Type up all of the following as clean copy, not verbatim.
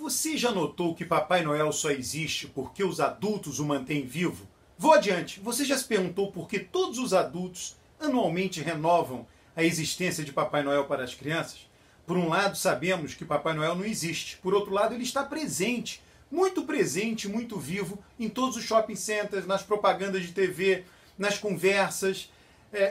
Você já notou que Papai Noel só existe porque os adultos o mantêm vivo? Vou adiante. Você já se perguntou por que todos os adultos anualmente renovam a existência de Papai Noel para as crianças? Por um lado, sabemos que Papai Noel não existe. Por outro lado, ele está presente, muito vivo em todos os shopping centers, nas propagandas de TV, nas conversas,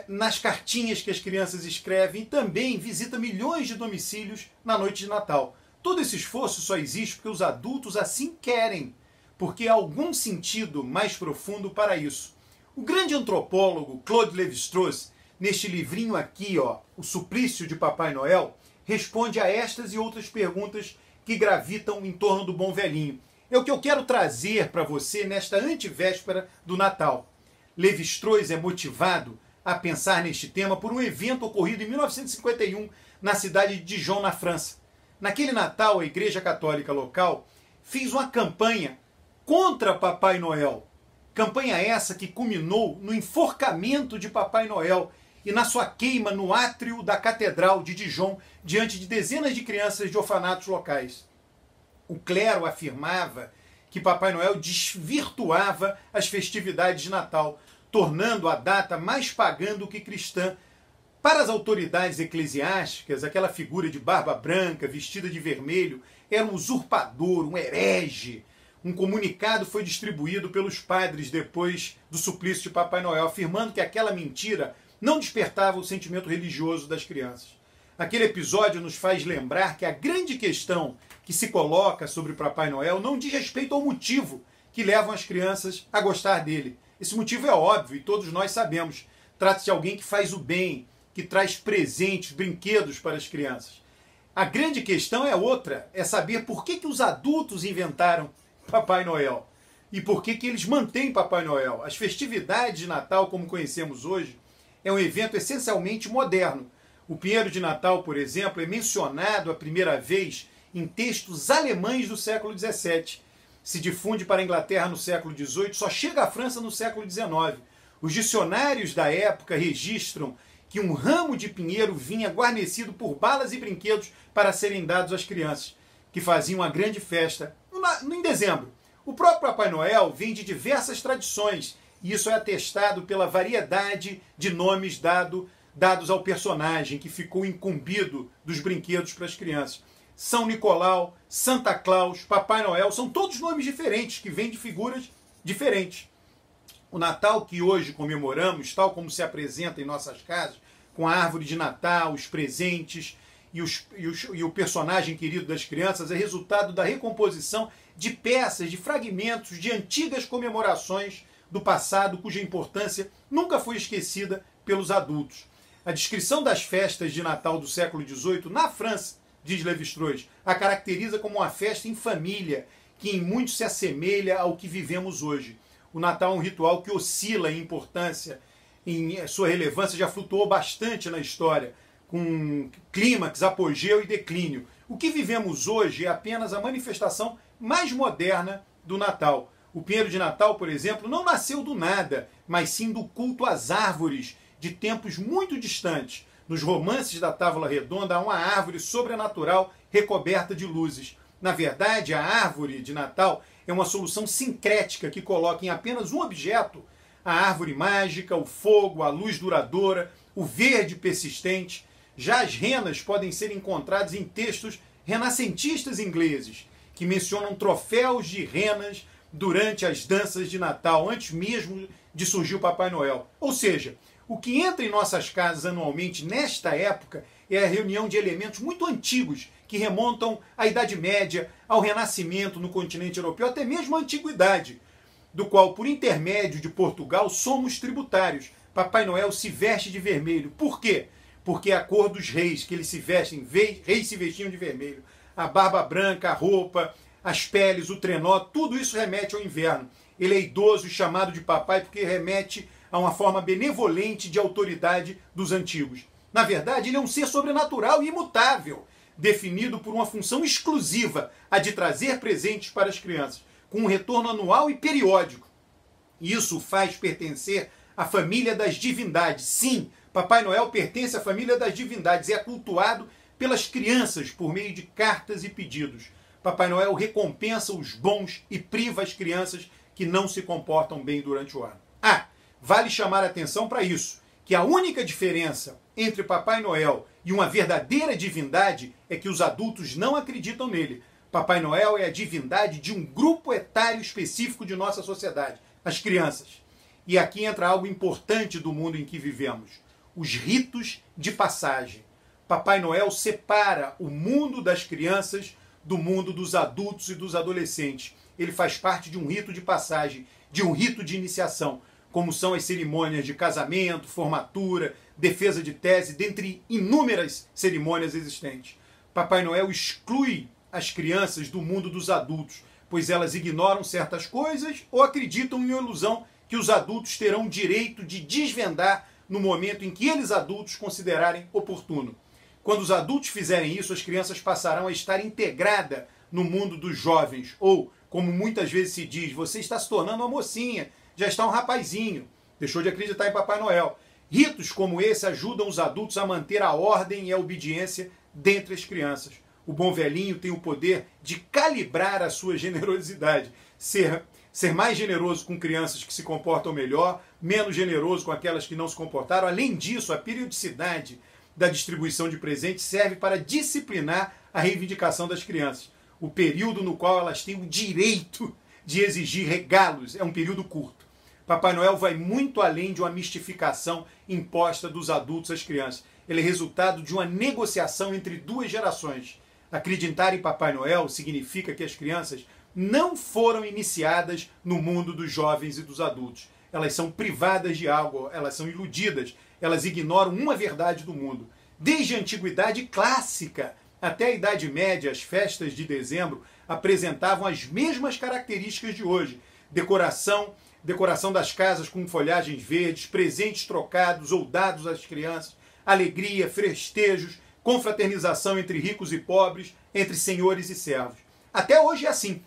nas cartinhas que as crianças escrevem e também visita milhões de domicílios na noite de Natal. Todo esse esforço só existe porque os adultos assim querem, porque há algum sentido mais profundo para isso. O grande antropólogo Claude Lévi-Strauss, neste livrinho aqui, O Suplício de Papai Noel, responde a estas e outras perguntas que gravitam em torno do bom velhinho. É o que eu quero trazer para você nesta antevéspera do Natal. Lévi-Strauss é motivado a pensar neste tema por um evento ocorrido em 1951 na cidade de Dijon, na França. Naquele Natal, a Igreja Católica local fez uma campanha contra Papai Noel. Campanha essa que culminou no enforcamento de Papai Noel e na sua queima no átrio da Catedral de Dijon, diante de dezenas de crianças de orfanatos locais. O clero afirmava que Papai Noel desvirtuava as festividades de Natal, tornando a data mais pagã do que cristã. Para as autoridades eclesiásticas, aquela figura de barba branca, vestida de vermelho, era um usurpador, um herege. Um comunicado foi distribuído pelos padres depois do suplício de Papai Noel, afirmando que aquela mentira não despertava o sentimento religioso das crianças. Aquele episódio nos faz lembrar que a grande questão que se coloca sobre Papai Noel não diz respeito ao motivo que levam as crianças a gostar dele. Esse motivo é óbvio e todos nós sabemos. Trata-se de alguém que faz o bem, que traz presentes, brinquedos para as crianças. A grande questão é outra, é saber por que os adultos inventaram Papai Noel e por que eles mantêm Papai Noel. As festividades de Natal, como conhecemos hoje, é um evento essencialmente moderno. O Pinheiro de Natal, por exemplo, é mencionado a primeira vez em textos alemães do século XVII. Se difunde para a Inglaterra no século XVIII, só chega à França no século XIX. Os dicionários da época registram que um ramo de pinheiro vinha guarnecido por balas e brinquedos para serem dados às crianças, que faziam uma grande festa em dezembro. O próprio Papai Noel vem de diversas tradições, e isso é atestado pela variedade de nomes dados ao personagem, que ficou incumbido dos brinquedos para as crianças. São Nicolau, Santa Claus, Papai Noel, são todos nomes diferentes, que vêm de figuras diferentes. O Natal que hoje comemoramos, tal como se apresenta em nossas casas, com a árvore de Natal, os presentes e o personagem querido das crianças, é resultado da recomposição de peças, de fragmentos de antigas comemorações do passado, cuja importância nunca foi esquecida pelos adultos. A descrição das festas de Natal do século XVIII na França, diz Lévi-Strauss, a caracteriza como uma festa em família, que em muito se assemelha ao que vivemos hoje. O Natal é um ritual que oscila em importância, em sua relevância já flutuou bastante na história, com clímax, apogeu e declínio. O que vivemos hoje é apenas a manifestação mais moderna do Natal. O Pinheiro de Natal, por exemplo, não nasceu do nada, mas sim do culto às árvores de tempos muito distantes. Nos romances da Távola Redonda há uma árvore sobrenatural recoberta de luzes. Na verdade, a árvore de Natal é uma solução sincrética que coloca em apenas um objeto a árvore mágica, o fogo, a luz duradoura, o verde persistente. Já as renas podem ser encontradas em textos renascentistas ingleses, que mencionam troféus de renas durante as danças de Natal, antes mesmo de surgir o Papai Noel. Ou seja, o que entra em nossas casas anualmente nesta época é a reunião de elementos muito antigos, que remontam à Idade Média, ao Renascimento no continente europeu, até mesmo à Antiguidade, do qual, por intermédio de Portugal, somos tributários. Papai Noel se veste de vermelho. Por quê? Porque é a cor dos reis, que eles se vestem, reis se vestiam de vermelho. A barba branca, a roupa, as peles, o trenó, tudo isso remete ao inverno. Ele é idoso e chamado de papai porque remete a uma forma benevolente de autoridade dos antigos. Na verdade, ele é um ser sobrenatural e imutável, definido por uma função exclusiva, a de trazer presentes para as crianças, com um retorno anual e periódico. Isso o faz pertencer à família das divindades. Sim, Papai Noel pertence à família das divindades e é cultuado pelas crianças por meio de cartas e pedidos. Papai Noel recompensa os bons e priva as crianças que não se comportam bem durante o ano. Vale chamar a atenção para isso, que a única diferença entre Papai Noel e uma verdadeira divindade é que os adultos não acreditam nele. Papai Noel é a divindade de um grupo etário específico de nossa sociedade, as crianças. E aqui entra algo importante do mundo em que vivemos: os ritos de passagem. Papai Noel separa o mundo das crianças do mundo dos adultos e dos adolescentes. Ele faz parte de um rito de passagem, de um rito de iniciação, como são as cerimônias de casamento, formatura, defesa de tese, dentre inúmeras cerimônias existentes. Papai Noel exclui as crianças do mundo dos adultos, pois elas ignoram certas coisas ou acreditam em uma ilusão que os adultos terão o direito de desvendar no momento em que eles adultos considerarem oportuno. Quando os adultos fizerem isso, as crianças passarão a estar integradas no mundo dos jovens, ou, como muitas vezes se diz, você está se tornando uma mocinha, já está um rapazinho, deixou de acreditar em Papai Noel. Ritos como esse ajudam os adultos a manter a ordem e a obediência dentre as crianças. O bom velhinho tem o poder de calibrar a sua generosidade, ser mais generoso com crianças que se comportam melhor, menos generoso com aquelas que não se comportaram. Além disso, a periodicidade da distribuição de presentes serve para disciplinar a reivindicação das crianças. O período no qual elas têm o direito de exigir regalos é um período curto. Papai Noel vai muito além de uma mistificação imposta dos adultos às crianças. Ele é resultado de uma negociação entre duas gerações. Acreditar em Papai Noel significa que as crianças não foram iniciadas no mundo dos jovens e dos adultos. Elas são privadas de algo, elas são iludidas, elas ignoram uma verdade do mundo. Desde a antiguidade clássica até a Idade Média, as festas de dezembro apresentavam as mesmas características de hoje. Decoração das casas com folhagens verdes, presentes trocados ou dados às crianças, alegria, festejos, confraternização entre ricos e pobres, entre senhores e servos. Até hoje é assim.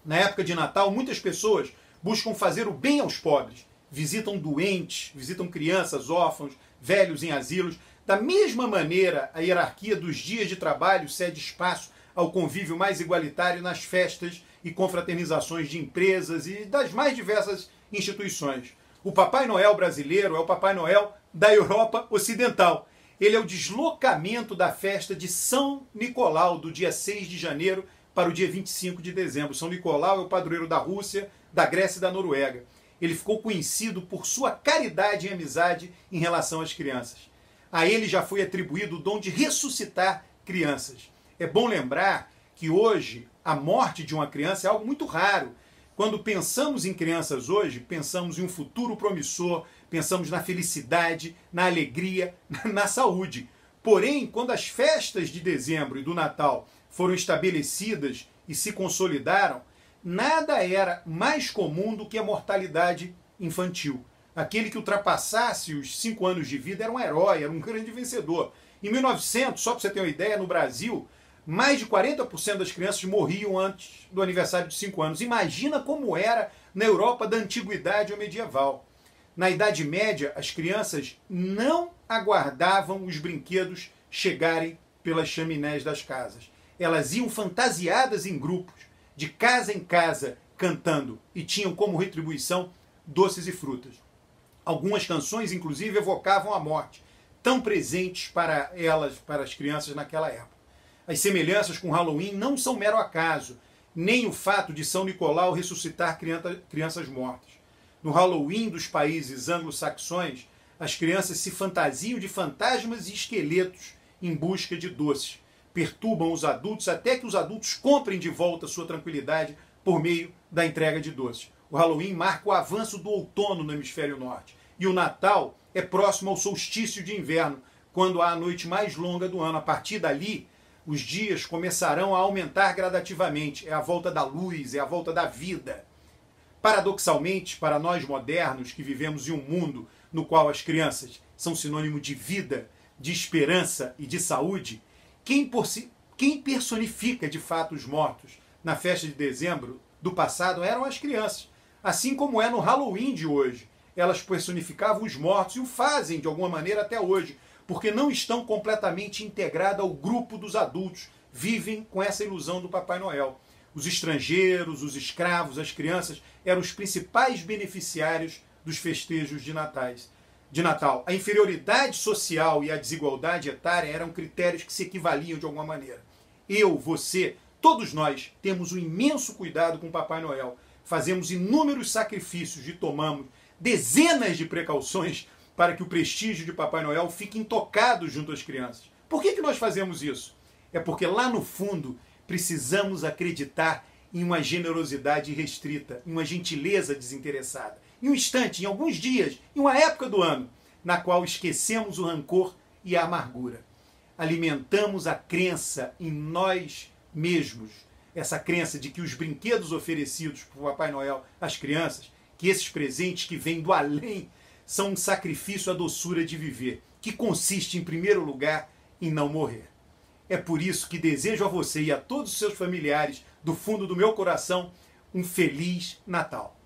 Na época de Natal, muitas pessoas buscam fazer o bem aos pobres. Visitam doentes, visitam crianças, órfãos, velhos em asilos. Da mesma maneira, a hierarquia dos dias de trabalho cede espaço ao convívio mais igualitário nas festas e confraternizações de empresas e das mais diversas instituições. O Papai Noel brasileiro é o Papai Noel da Europa Ocidental. Ele é o deslocamento da festa de São Nicolau, do dia 6 de janeiro para o dia 25 de dezembro. São Nicolau é o padroeiro da Rússia, da Grécia e da Noruega. Ele ficou conhecido por sua caridade e amizade em relação às crianças. A ele já foi atribuído o dom de ressuscitar crianças. É bom lembrar que hoje a morte de uma criança é algo muito raro. Quando pensamos em crianças hoje, pensamos em um futuro promissor, pensamos na felicidade, na alegria, na saúde. Porém, quando as festas de dezembro e do Natal foram estabelecidas e se consolidaram, nada era mais comum do que a mortalidade infantil. Aquele que ultrapassasse os 5 anos de vida era um herói, era um grande vencedor. Em 1900, só para você ter uma ideia, no Brasil, mais de 40% das crianças morriam antes do aniversário de 5 anos. Imagina como era na Europa da antiguidade ou medieval. Na Idade Média, as crianças não aguardavam os brinquedos chegarem pelas chaminés das casas. Elas iam fantasiadas em grupos, de casa em casa, cantando, e tinham como retribuição doces e frutas. Algumas canções, inclusive, evocavam a morte, tão presentes para elas, para as crianças naquela época. As semelhanças com Halloween não são mero acaso, nem o fato de São Nicolau ressuscitar crianças mortas. No Halloween dos países anglo-saxões, as crianças se fantasiam de fantasmas e esqueletos em busca de doces. Perturbam os adultos até que os adultos comprem de volta sua tranquilidade por meio da entrega de doces. O Halloween marca o avanço do outono no hemisfério norte. E o Natal é próximo ao solstício de inverno, quando há a noite mais longa do ano. A partir dali, os dias começarão a aumentar gradativamente. É a volta da luz, é a volta da vida. Paradoxalmente, para nós modernos que vivemos em um mundo no qual as crianças são sinônimo de vida, de esperança e de saúde, quem personifica de fato os mortos na festa de dezembro do passado eram as crianças. Assim como é no Halloween de hoje. Elas personificavam os mortos e o fazem de alguma maneira até hoje, porque não estão completamente integradas ao grupo dos adultos, vivem com essa ilusão do Papai Noel. Os estrangeiros, os escravos, as crianças eram os principais beneficiários dos festejos de Natal. A inferioridade social e a desigualdade etária eram critérios que se equivaliam de alguma maneira. Eu, você, todos nós temos um imenso cuidado com o Papai Noel. Fazemos inúmeros sacrifícios e tomamos dezenas de precauções para que o prestígio de Papai Noel fique intocado junto às crianças. Por que nós fazemos isso? É porque lá no fundo precisamos acreditar em uma generosidade restrita, em uma gentileza desinteressada. Em um instante, em alguns dias, em uma época do ano, na qual esquecemos o rancor e a amargura. Alimentamos a crença em nós mesmos, essa crença de que os brinquedos oferecidos por Papai Noel às crianças, que esses presentes que vêm do além, são um sacrifício à doçura de viver, que consiste, em primeiro lugar, em não morrer. É por isso que desejo a você e a todos os seus familiares, do fundo do meu coração, um Feliz Natal.